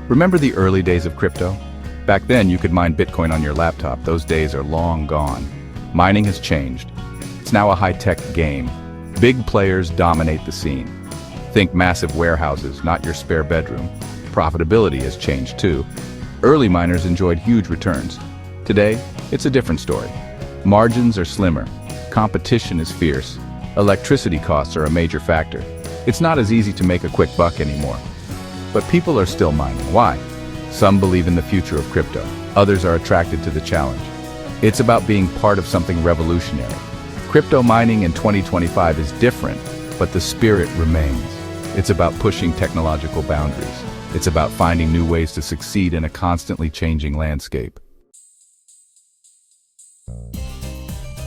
Remember the early days of crypto? Back then you could mine Bitcoin on your laptop. Those days are long gone. Mining has changed. It's now a high-tech game. Big players dominate the scene. Think massive warehouses, not your spare bedroom. Profitability has changed too. Early miners enjoyed huge returns. Today, it's a different story. Margins are slimmer. Competition is fierce. Electricity costs are a major factor. It's not as easy to make a quick buck anymore. But people are still mining. Why? Some believe in the future of crypto. Others are attracted to the challenge. It's about being part of something revolutionary. Crypto mining in 2025 is different, but the spirit remains. It's about pushing technological boundaries. It's about finding new ways to succeed in a constantly changing landscape.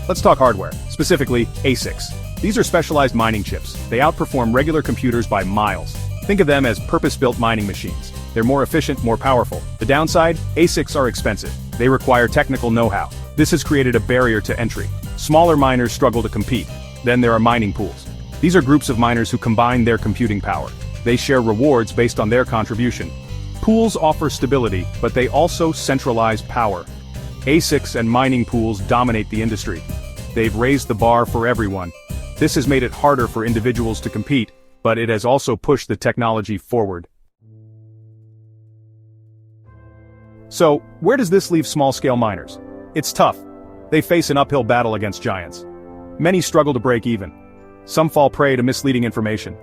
Let's talk hardware, specifically ASICs. These are specialized mining chips. They outperform regular computers by miles. Think of them as purpose-built mining machines. They're more efficient, more powerful. The downside? ASICs are expensive. They require technical know-how. This has created a barrier to entry. Smaller miners struggle to compete. Then there are mining pools. These are groups of miners who combine their computing power. They share rewards based on their contribution. Pools offer stability, but they also centralize power. ASICs and mining pools dominate the industry. They've raised the bar for everyone. This has made it harder for individuals to compete, but it has also pushed the technology forward. So, where does this leave small-scale miners? It's tough. They face an uphill battle against giants. Many struggle to break even. Some fall prey to misleading information.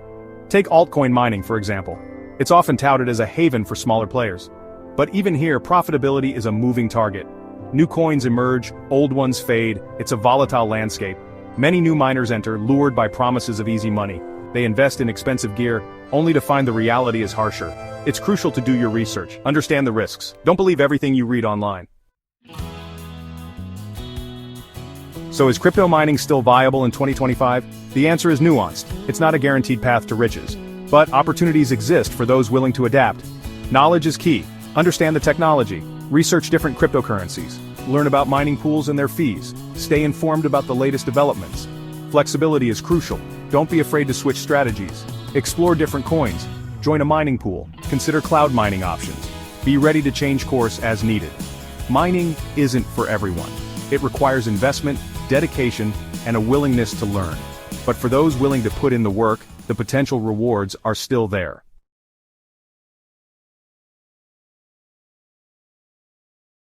Take altcoin mining, for example. It's often touted as a haven for smaller players. But even here, profitability is a moving target. New coins emerge, old ones fade. It's a volatile landscape. Many new miners enter, lured by promises of easy money. They invest in expensive gear, only to find the reality is harsher. It's crucial to do your research, understand the risks. Don't believe everything you read online. So is crypto mining still viable in 2025? The answer is nuanced. It's not a guaranteed path to riches. But opportunities exist for those willing to adapt. Knowledge is key. Understand the technology. Research different cryptocurrencies. Learn about mining pools and their fees. Stay informed about the latest developments. Flexibility is crucial. Don't be afraid to switch strategies. Explore different coins. Join a mining pool. Consider cloud mining options. Be ready to change course as needed. Mining isn't for everyone. It requires investment, dedication, and a willingness to learn. But for those willing to put in the work, the potential rewards are still there.